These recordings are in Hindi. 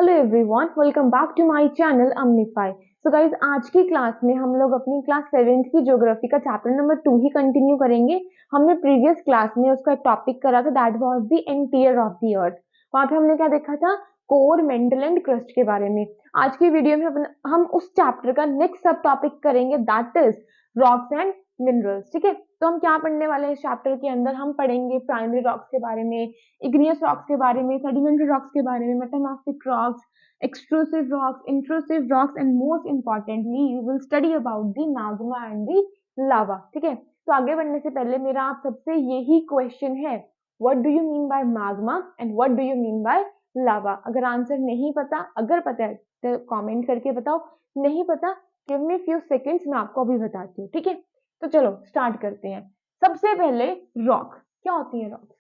Hello everyone, welcome back to my channel Amnify. So guys, आज की क्लास में हम लोग अपनी क्लास 7th की ज्योग्राफी का चैप्टर नंबर 2 ही कंटिन्यू करेंगे। हमने प्रीवियस क्लास में उसका टॉपिक करा था, that was the interior of the earth. वहां पे हमने क्या देखा था? कोर, मेंटल एंड क्रस्ट के बारे में। आज की वीडियो में हम उस चैप्टर का नेक्स्ट सब टॉपिक करेंगे, that is rocks and minerals. ठीक है, तो हम क्या पढ़ने वाले हैं इस चैप्टर के अंदर? हम पढ़ेंगे प्राइमरी रॉक्स के बारे में, इग्नियस रॉक्स के बारे में, सेडिमेंट्री रॉक्स के बारे में, metamorphic rocks, extrusive rocks, intrusive rocks, and most importantly, you will study about the magma and the lava. ठीक है, तो आगे बढ़ने से पहले मेरा आप सबसे यही क्वेश्चन है, what do you mean by magma and what do you mean by lava? अगर आंसर नहीं पता, अगर पता है तो कमेंट करके बताओ, नहीं पता give me few seconds, मैं आपको अभी बताती हूँ। ठीक है, तो चलो स्टार्ट करते हैं। सबसे पहले रॉक क्या होती है? रॉक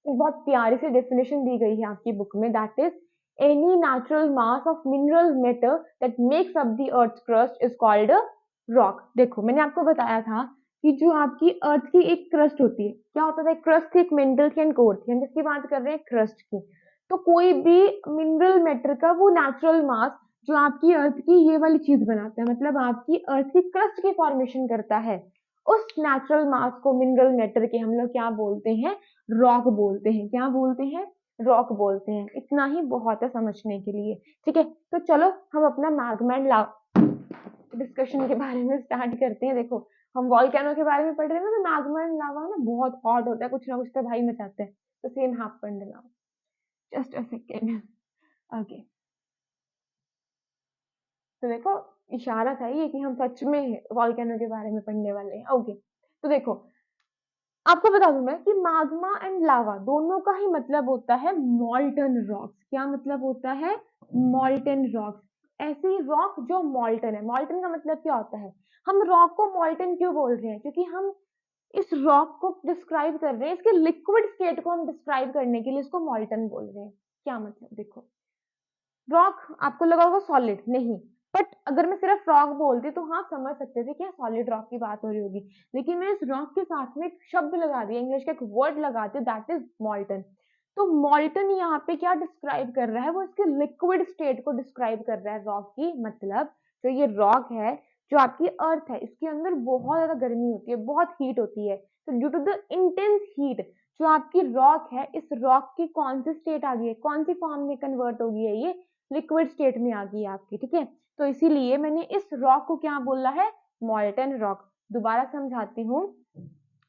बहुत प्यारी सी डेफिनेशन दी गई है आपकी बुक में, that is any natural mass of mineral matter that makes up the earth crust is called a rock. देखो, मैंने आपको बताया था कि जो आपकी अर्थ की एक क्रस्ट होती है, क्या होता था? क्रस्ट थी, एक मेंटल थी एंड कोर थी। हम जिसकी बात कर रहे हैं क्रस्ट की। तो कोई भी मिनरल मैटर का वो नेचुरल मास जो आपकी अर्थ की ये वाली चीज बनाता है, मतलब आपकी अर्थ की क्रस्ट की फॉर्मेशन करता है, उस नेचुरल मास को, मिनरल मैटर के, हम लोग क्या बोलते हैं? रॉक बोलते हैं। क्या बोलते हैं? रॉक बोलते हैं। इतना ही बहुत है समझने के लिए। ठीक है, तो चलो हम अपना मैग्मा एंड लावा डिस्कशन के बारे में स्टार्ट करते हैं। देखो, हम वॉल्केनो के बारे में पढ़ रहे हैं ना, तो मैग्मा एंड लावा ना बहुत हॉट होता है, कुछ ना कुछ तो भाई मचाते हैं। तो same happened now, just a second. Okay, तो देखो, इशारा था ये कि हम सच में वॉल्केनो के बारे में पढ़ने वाले हैं। ओके, तो देखो, आपको बता दूं मैं कि मैग्मा एंड लावा दोनों का ही मतलब होता है मॉल्टन रॉक्स। क्या मतलब होता है? मॉल्टन रॉक्स। ऐसे ही रॉक जो मॉल्टन है। मॉल्टन का मतलब क्या होता है? हम रॉक को मॉल्टन क्यों बोल रहे हैं? क्योंकि हम इस रॉक को डिस्क्राइब कर रहे हैं, इसके लिक्विड स्टेट को हम डिस्क्राइब करने के लिए इसको मॉल्टन बोल रहे हैं। क्या मतलब? देखो, रॉक आपको लगा होगा सॉलिड, नहीं, बट अगर मैं सिर्फ रॉक बोलती तो हाँ समझ सकते थे कि सॉलिड रॉक की बात हो रही होगी, लेकिन मैं इस रॉक के साथ में एक शब्द लगा दिया, इंग्लिश का एक वर्ड लगा दिया, दैट इज मॉल्टन। तो मॉल्टन यहाँ पे क्या डिस्क्राइब कर रहा है? वो इसके लिक्विड स्टेट को डिस्क्राइब कर रहा है रॉक की। मतलब जो ये रॉक है, जो आपकी अर्थ है, इसके अंदर बहुत ज्यादा गर्मी होती है, बहुत हीट होती है। तो due to the intense heat, जो आपकी रॉक है, इस रॉक की कौन सी स्टेट आ गई है, कौन सी फॉर्म में कन्वर्ट हो गई है? ये लिक्विड स्टेट में आ गई है आपकी। ठीक है, तो इसीलिए मैंने इस रॉक को क्या बोला है? मॉल्टन रॉक। दोबारा समझाती हूँ,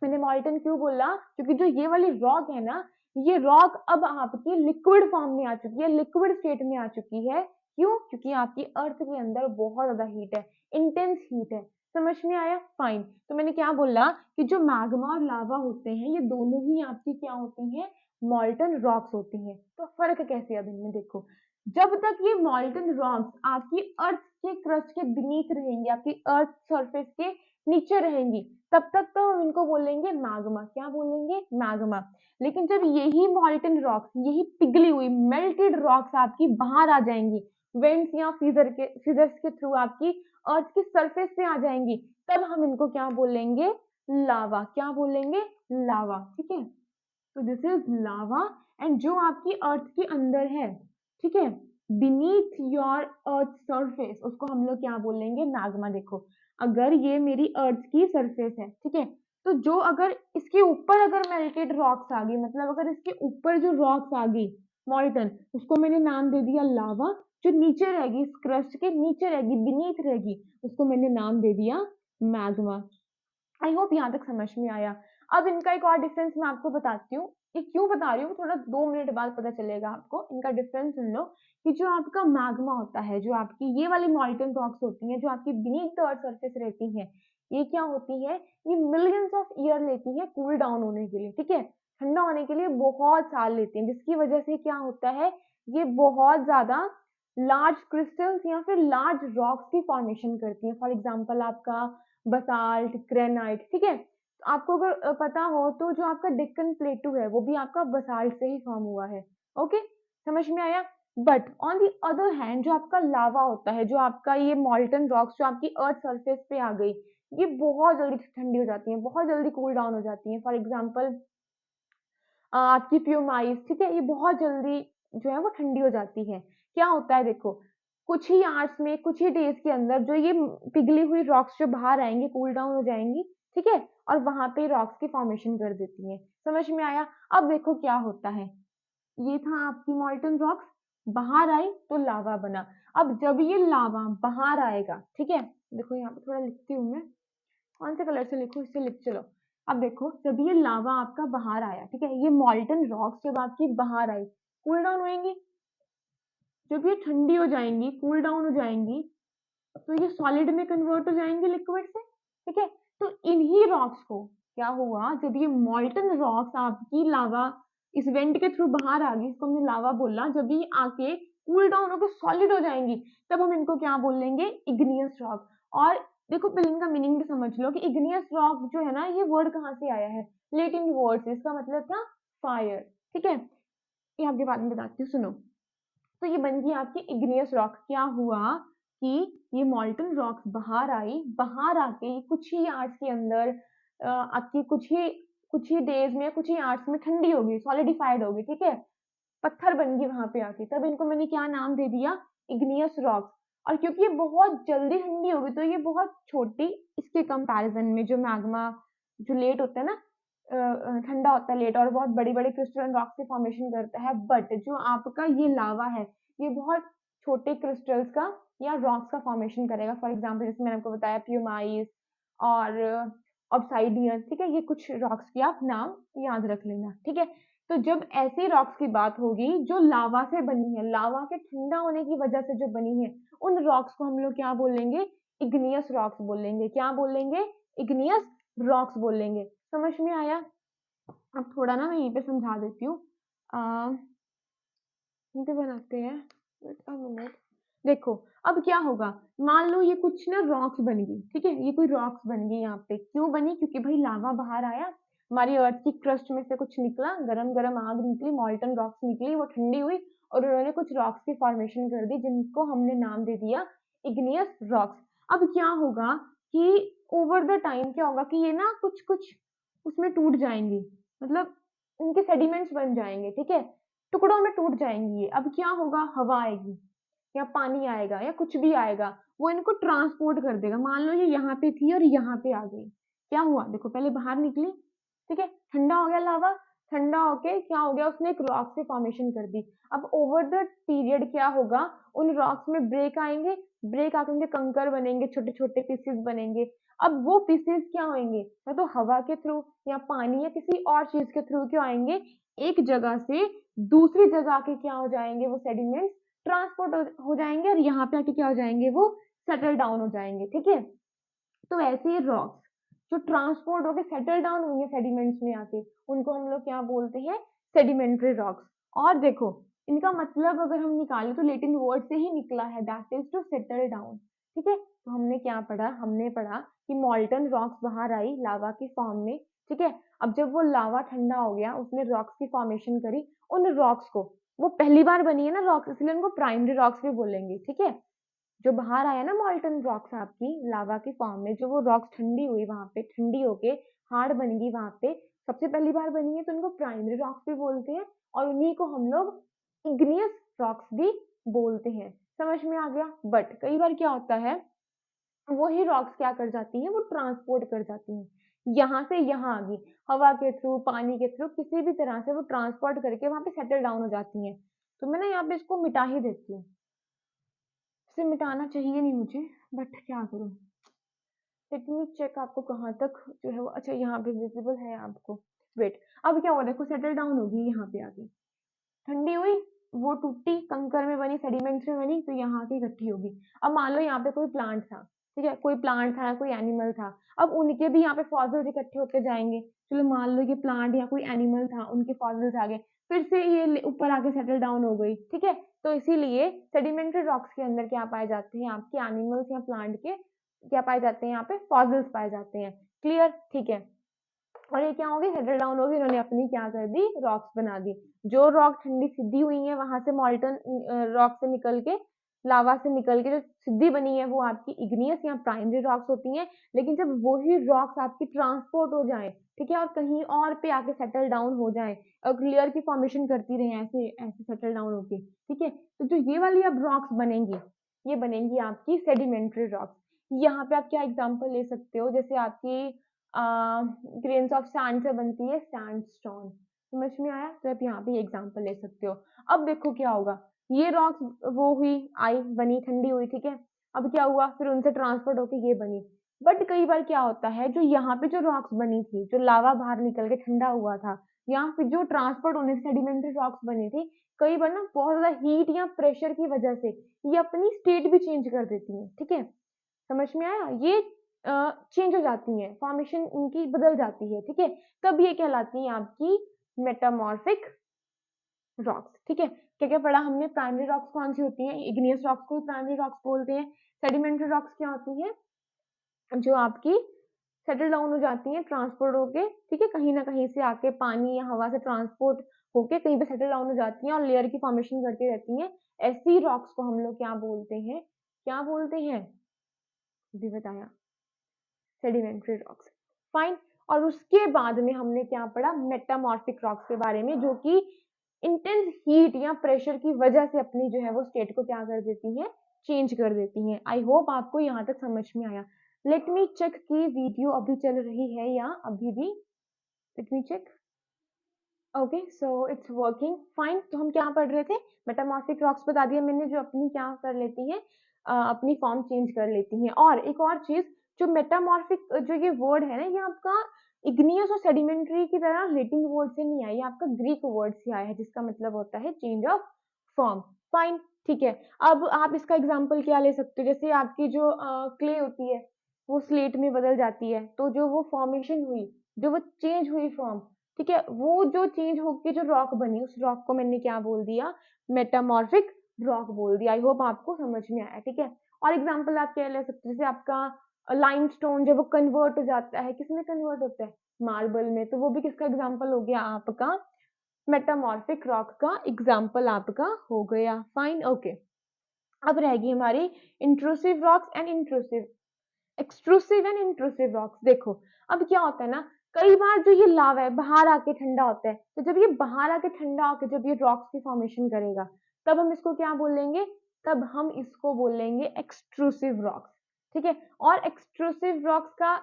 मैंने मॉल्टन क्यों बोला? क्योंकि जो ये वाली रॉक है ना, ये रॉक अब आपकी लिक्विड फॉर्म में आ चुकी है, लिक्विड स्टेट में आ चुकी है। क्यों? क्योंकि आपकी अर्थ के अंदर बहुत ज्यादा हीट है, इंटेंस हीट है। समझ में आया? फाइन। तो मैंने क्या बोला कि जो मैग्मा और लावा होते हैं, ये दोनों ही आपकी क्या होती हैं? मॉल्टन रॉक्स होती हैं। तो फर्क कैसे है अब इनमें? देखो, जब तक ये मॉल्टन रॉक्स आपकी अर्थ के क्रस्ट के बीनीथ रहेंगी, आपकी अर्थ सरफेस के नीचे रहेंगी, तब तक तो हम इनको बोलेंगे मैग्मा। क्या बोलेंगे? मैग्मा। लेकिन जब यही मॉल्टन रॉक्स, यही पिघली हुई मेल्टेड रॉक्स आपकी बाहर आ जाएंगी, वेंट्स या फिजर्स के थ्रू आपकी अर्थ की सरफेस पे आ जाएंगी, तब हम इनको क्या बोलेंगे? लावा। क्या बोलेंगे? लावा। ठीक है, तो दिस इज लावा। एंड जो आपकी अर्थ के अंदर है, ठीक है, बीनीथ योर अर्थ सरफेस, उसको हम लोग क्या बोलेंगे? मैग्मा। देखो, अगर ये मेरी अर्थ की सरफेस है, ठीक है, तो जो अगर इसके ऊपर अगर मेल्टेड रॉक्स आ गई, मतलब अगर इसके ऊपर जो रॉक्स आ गई मॉल्टन, उसको मैंने नाम दे दिया लावा। जो नीचे रहेगी, इस क्रस्ट के नीचे रहेगी, बीनीथ रहेगी, उसको मैंने नाम दे दिया मैग्मा। आई होप यहाँ तक समझ में आया। अब इनका एक और डिफरेंस मैं आपको बताती हूँ। ये क्यों बता रही हूँ, थोड़ा 2 मिनट बाद पता चलेगा आपको। इनका डिफरेंस सुन लो कि जो आपका मैग्मा होता है, जो आपकी ये वाली मॉल्टन रॉक्स होती हैं, जो आपकी बीनीथ द अर्थ सरफेस रहती हैं, ये क्या होती है? ये मिलियंस ऑफ ईयर लेती है कूल डाउन होने के लिए। ठीक है, ठंडा होने के लिए बहुत साल लेती हैं, जिसकी वजह से क्या होता है? ये बहुत ज्यादा लार्ज क्रिस्टल्स या फिर लार्ज रॉक्स की फॉर्मेशन करती हैं। फॉर एग्जाम्पल आपका बसाल्ट, ग्रेनाइट। ठीक है, तो आपको अगर पता हो तो जो आपका डेक्कन प्लेटू है, वो भी आपका बसाल्ट से ही फॉर्म हुआ है। ओके, समझ में आया? But on the other hand, जो आपका लावा होता है, जो आपका ये मॉल्टन रॉक्स जो आपकी अर्थ सरफेस पे आ गई, ये बहुत जल्दी ठंडी हो जाती है, बहुत जल्दी कूल डाउन हो जाती है। फॉर एग्जाम्पल आपकी प्यूमाइस, ठीक है, ये बहुत जल्दी जो है वो ठंडी हो जाती है। क्या होता है देखो, कुछ ही आवर्स में, कुछ ही डेज के अंदर जो ये पिघली हुई रॉक्स जो बाहर आएंगी, कूल डाउन हो जाएंगी, ठीक है, और वहां पे रॉक्स की फॉर्मेशन कर देती हैं। समझ में आया? अब देखो क्या होता है, ये था आपकी मॉल्टन रॉक्स, बाहर आई तो लावा बना। अब जब ये लावा बाहर आएगा, ठीक है, देखो यहाँ पे थोड़ा लिखती हूँ मैं, कौन से कलर से लिखूं, इससे लिख चलो। अब देखो जब ये लावा आपका बाहर आया, ठीक है, ये मॉल्टन रॉक्स जब आपकी बाहर आई, कूल डाउन होएंगी, जब ये ठंडी हो जाएंगी, कूल डाउन हो जाएंगी, तो ये सॉलिड में कन्वर्ट हो जाएंगे लिक्विड से, ठीक है। तो इन्हीं रॉक्स को क्या हुआ, जब ये मॉल्टन रॉक्स आपकी लावा इस वेंट के थ्रू बाहर आ गई, इसको हमने लावा बोला, जब ये आके कूल डाउन होकर सॉलिड हो जाएंगी, तब हम इनको क्या बोलेंगे, इग्नियस रॉक। और देखो पहले इनका मीनिंग भी समझ लो कि इग्नियस रॉक जो है ना, ये वर्ड कहाँ से आया है, लैटिन वर्ड से, इसका मतलब था फायर, ठीक है। ये आपके बाद में बताती हूँ, सुनो। तो ये बन गई आपकी इग्नियस रॉक। क्या हुआ कि ये मॉल्टन रॉक्स बाहर आई, बाहर आके कुछ ही आवर्स के अंदर आपकी कुछ ही डेज में, कुछ ही आवर्स में ठंडी होगी, सॉलिडिफाइड होगी, ठीक है, पत्थर बन गई वहां पे आके। तब इनको मैंने क्या नाम दे दिया, इग्नियस रॉक्स। और क्योंकि ये बहुत जल्दी ठंडी होगी, तो ये बहुत छोटी, इसके कंपैरिजन में जो मैग्मा जो लेट होता है ना, ठंडा होता है लेट, और बहुत बड़ी बड़ी क्रिस्टल रॉक से फॉर्मेशन करता है। बट जो आपका ये लावा है, ये बहुत छोटे क्रिस्टल्स का या रॉक्स का फॉर्मेशन करेगा। फॉर एग्जाम्पल जैसे मैंने आपको बताया प्यूमाइस और ऑब्साइडियन, ठीक है, ये कुछ रॉक्स की आप नाम याद रख लेना, ठीक है। तो जब ऐसी रॉक्स की बात होगी जो लावा से बनी है, लावा के ठंडा होने की वजह से जो बनी है, उन रॉक्स को हम लोग क्या बोलेंगे, इग्नियस रॉक्स बोलेंगे। क्या बोलेंगे, इग्नियस रॉक्स बोलेंगे। समझ में आया? अब थोड़ा ना मैं यहीं पे समझा देती हूँ, यहीं पे बनाते हैं, मिनट। देखो अब क्या होगा, मान लो ये कुछ ना रॉक्स बन गई, ठीक है, ये कोई रॉक्स बन गई यहाँ पे, क्यों बनी, क्योंकि भाई लावा बाहर आया, हमारी अर्थ की क्रस्ट में से कुछ निकला, गरम गरम आग निकली, मॉल्टन रॉक्स निकली, वो ठंडी हुई और उन्होंने कुछ रॉक्स की फॉर्मेशन कर दी, जिनको हमने नाम दे दिया इग्नियस रॉक्स। अब क्या होगा कि ओवर द टाइम क्या होगा कि ये ना कुछ कुछ उसमें टूट जाएंगी, मतलब उनके सेडिमेंट्स बन जाएंगे, ठीक है, टुकड़ों में टूट जाएंगी ये। अब क्या होगा, हवा आएगी या पानी आएगा या कुछ भी आएगा, वो इनको ट्रांसपोर्ट कर देगा। मान लो ये यहाँ पे थी और यहाँ पे आ गई, क्या हुआ देखो, पहले बाहर निकली, ठीक है, ठंडा हो गया लावा, ठंडा होके क्या हो गया, उसने एक रॉक से फॉर्मेशन कर दी। अब ओवर द पीरियड क्या होगा, उन रॉक्स में ब्रेक आएंगे, ब्रेक आकर उनके कंकर बनेंगे, छोटे छोटे पीसेस बनेंगे। अब वो पीसेस क्या होंगे, या तो हवा के थ्रू या पानी या किसी और चीज के थ्रू क्या आएंगे, एक जगह से दूसरी जगह के क्या हो जाएंगे, वो सेडिमेंट्स ट्रांसपोर्ट हो जाएंगे और यहाँ पे आके क्या हो जाएंगे, वो सेटल डाउन हो जाएंगे, ठीक है। तो ऐसे ही रॉक्स जो ट्रांसपोर्ट होके सेटल डाउन होंगे सेडिमेंट्स में आके, उनको हम लोग क्या बोलते हैं, सेडिमेंट्री रॉक्स। और देखो इनका मतलब अगर हम निकालें तो लैटिन वर्ड से ही निकला है, that is to settle down, ठीक है। तो हमने क्या पढ़ा, हमने पढ़ा कि मॉल्टन रॉक्स बाहर आई लावा की फॉर्म में, ठीक है। अब जब वो लावा ठंडा हो गया, उसने रॉक्स की फॉर्मेशन करी, उन रॉक्स को, वो पहली बार बनी है ना रॉक्स, इसलिए उनको प्राइमरी रॉक्स भी बोलेंगे, ठीक है। जो बाहर आया ना मॉल्टन रॉक्स आपकी लावा की फॉर्म में, जो वो रॉक्स ठंडी हुई वहां पे, ठंडी होके हार्ड बन गई वहां पे, सबसे पहली बार बनी है, तो उनको प्राइमरी रॉक्स भी बोलते हैं, और उन्हीं को हम लोग इग्नियस रॉक्स भी बोलते हैं। समझ में आ गया? बट कई बार क्या होता है, वही रॉक्स क्या कर जाती हैं, वो ट्रांसपोर्ट कर जाती हैं, यहाँ से यहाँ आ गई, हवा के थ्रू, पानी के थ्रू, किसी भी तरह से वो ट्रांसपोर्ट करके वहां पे सेटल डाउन हो जाती हैं। तो मैं ना यहाँ पे इसको मिटा ही देती हूँ, इसे मिटाना चाहिए नहीं मुझे, बट क्या करूँ। लेट मी चेक आपको कहाँ तक जो है वो, अच्छा यहाँ पे विजिबल है आपको। वेट, अब क्या हुआ देखो, सेटल डाउन होगी यहाँ पे आके, ठंडी हुई, वो टूटी, कंकर में बनी, सेडिमेंट्स में बनी, तो यहाँ आके इकट्ठी होगी। अब मान लो यहाँ पे कोई प्लांट था, ठीक है, कोई प्लांट था, कोई एनिमल था, अब उनके भी यहाँ पे फॉसिल्स इकट्ठे होते जाएंगे। चलो मान लो ये प्लांट या कोई एनिमल था, उनके फॉसिल्स आ गए, फिर से ये ऊपर आके सेटल डाउन हो गई, ठीक है। तो इसीलिए सेडिमेंट्री रॉक्स के अंदर क्या पाए जाते हैं, आपके एनिमल्स या प्लांट के क्या पाए जाते हैं, यहाँ पे फॉसिल्स पाए जाते हैं। क्लियर? ठीक है। और ये क्या होगी, सेटल डाउन होगी, इन्होंने अपनी क्या कर दी, रॉक्स बना दी। जो रॉक ठंडी सीधी हुई है वहां से मॉल्टन रॉक से निकल के लावा से निकल के जो सीधी बनी है वो आपकी इग्नियस या प्राइमरी रॉक्स होती हैं। लेकिन जब वही रॉक्स आपकी ट्रांसपोर्ट हो जाए, ठीक है, और कहीं और पे आके सेटल डाउन हो जाए और लेयर की फॉर्मेशन करती रहे ऐसे ऐसे सेटल डाउन होके, ठीक है, तो जो ये वाली अब रॉक्स बनेंगी, ये बनेंगी आपकी सेडिमेंट्री रॉक्स। यहाँ पे आप क्या एग्जांपल ले सकते हो, जैसे आपकी ग्रेन्स ऑफ सैंड से बनती है सैंडस्टोन, समझ में आया? तो आप यहाँ पे एग्जांपल ले सकते हो। अब देखो क्या होगा, ये रॉक्स वो हुई, आई, बनी, ठंडी हुई, ठीक है। अब क्या हुआ, फिर उनसे ट्रांसपोर्ट होके ये बनी। बट कई बार क्या होता है, जो यहाँ पे जो रॉक्स बनी थी, जो लावा बाहर निकल के ठंडा हुआ था, या फिर जो ट्रांसपोर्ट होने से सेडिमेंट्री रॉक्स बनी थी, कई बार ना बहुत ज्यादा हीट या प्रेशर की वजह से ये अपनी स्टेट भी चेंज कर देती है, ठीक है। समझ में आया? ये चेंज हो जाती हैं, फॉर्मेशन इनकी बदल जाती है, ठीक है। तब ये कहलाती हैं आपकी मेटामॉर्फिक रॉक्स, ठीक है। क्या क्या पढ़ा हमने? प्राइमरी रॉक्स कौन सी होती हैं? इग्नियस रॉक्स को प्राइमरी रॉक्स बोलते हैं। सेडिमेंट्री रॉक्स क्या होती हैं? जो आपकी सेटल डाउन हो जाती हैं ट्रांसपोर्ट होके, ठीक है, कहीं ना कहीं से आके पानी या हवा से ट्रांसपोर्ट होके कहीं पे सेटल डाउन हो जाती हैं और लेयर की फॉर्मेशन करती रहती हैं। ऐसी रॉक्स को हम लोग क्या बोलते हैं? क्या बोलते हैं? भी बताया, सेडिमेंट्री रॉक्स। फाइन। और उसके बाद में हमने क्या पढ़ा? मेटामॉर्फिक रॉक्स के बारे में, जो कि इंटेंस हीट या प्रेशर की वजह से अपनी जो है वो स्टेट को क्या कर देती हैं? चेंज कर देती हैं। आई होप आपको यहाँ तक समझ में आया। लेट मी चेक की वीडियो अभी चल रही है या अभी भी। Let me check. Okay, so it's working fine. तो हम क्या पढ़ रहे थे? मेटामॉर्फिक रॉक्स बता दिया मैंने, जो अपनी क्या कर लेती हैं, अपनी फॉर्म चेंज कर लेती हैं। और एक और चीज, जो मेटामॉर्फिक जो ये वर्ड है ना, ये आपका इग्नियस और सेडिमेंट्री की तरह लैटिन वर्ड से नहीं आया, ये आपका ग्रीक वर्ड से आया है, जिसका मतलब होता है चेंज ऑफ फॉर्म। फाइन, ठीक है। अब आप इसका एग्जाम्पल क्या ले सकते हो? जैसे आपकी जो क्ले होती है वो स्लेट में बदल जाती है, तो जो वो फॉर्मेशन हुई, जो वो चेंज हुई फॉर्म, ठीक है, वो जो चेंज होके जो रॉक बनी, उस रॉक को मैंने क्या बोल दिया? मेटामॉर्फिक रॉक बोल दिया। आई होप आपको समझ में आया, ठीक है। और एग्जांपल आप क्या ले सकते हैं? जैसे आपका लाइमस्टोन जब वो कन्वर्ट हो जाता है, किसमें कन्वर्ट होता है? मार्बल में, तो वो भी किसका एग्जांपल हो गया? आपका मेटामॉर्फिक रॉक का एग्जांपल आपका हो गया। Fine, okay. अब रहेगी हमारी intrusive rocks and intrusive, extrusive and intrusive rocks. देखो, अब क्या होता है ना, कई बार जो ये लावा है बाहर आके ठंडा होता है, तो जब ये बाहर आके ठंडा होकर जब ये रॉक्स की फॉर्मेशन करेगा, तब हम इसको क्या बोलेंगे? तब हम इसको बोलेंगे एक्सट्रूसिव रॉक्स, ठीक है। और एक्सट्रूसिव रॉक्स का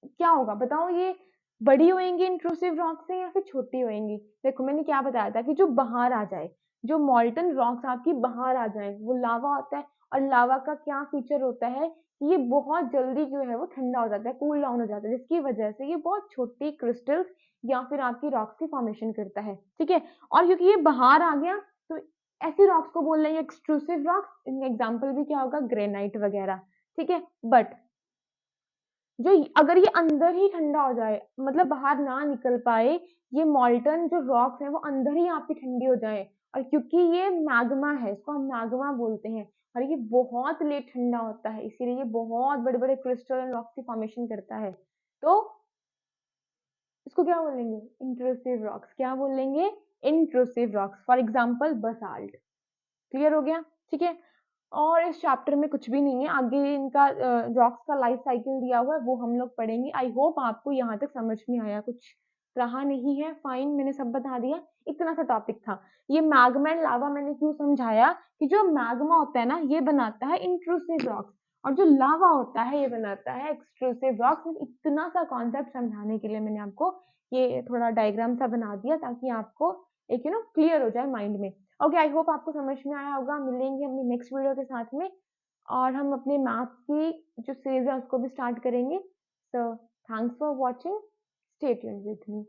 क्या होगा बताओ? ये बड़ी होएंगी इंट्रूसिव रॉक से या फिर छोटी होएंगी? देखो, मैंने क्या बताया था कि जो बाहर आ जाए, जो मॉल्टन रॉक्स आपकी बाहर आ जाए, वो लावा होता है। और लावा का क्या फीचर होता है? ये बहुत जल्दी जो है वो ठंडा हो जाता है, कूल डाउन हो जाता है, जिसकी वजह से ये बहुत छोटी क्रिस्टल्स या फिर आपकी रॉक्स की फॉर्मेशन करता है, ठीक है। और क्योंकि ये बाहर आ गया, तो ऐसी रॉक्स को बोल रहे हैं एक्सट्रूसिव रॉक्स। इनका एग्जाम्पल भी क्या होगा? ग्रेनाइट वगैरह, ठीक है। बट जो अगर ये अंदर ही ठंडा हो जाए, मतलब बाहर ना निकल पाए, ये मॉल्टन जो रॉक्स है वो अंदर ही आपकी ठंडी हो जाए, और क्योंकि ये मैग्मा है, इसको हम मैग्मा बोलते हैं, और ये बहुत लेट ठंडा होता है, इसीलिए ये बहुत बड़े बड़े क्रिस्टल एंड रॉक्स की फॉर्मेशन करता है। तो इसको क्या बोलेंगे? Intrusive rocks. क्या बोलेंगे? Intrusive rocks. For example basalt. Clear हो गया? ठीक है। और इस चैप्टर में कुछ भी नहीं है, आगे इनका रॉक्स का लाइफ साइकिल दिया हुआ है, वो हम लोग पढ़ेंगे। आई होप आपको यहाँ तक समझ में आया, कुछ रहा नहीं है। फाइन, मैंने सब बता दिया। इतना सा टॉपिक था। ये मैग्मा एंड लावा मैंने क्यों समझाया कि जो मैग्मा होता है ना, ये बनाता है इंट्रूसिव रॉक्स, और जो लावा होता है ये बनाता है एक्सट्रूसिव रॉक्स। इतना सा कॉन्सेप्ट समझाने के लिए मैंने आपको ये थोड़ा डायग्राम सा बना दिया, ताकि आपको एक क्लियर हो जाए माइंड में। ओके, आई होप आपको समझ में आया होगा। मिलेंगे अपनी नेक्स्ट वीडियो के साथ में, और हम अपने मैथ की जो सीरीज है उसको भी स्टार्ट करेंगे। So thanks for watching, stay tuned with me.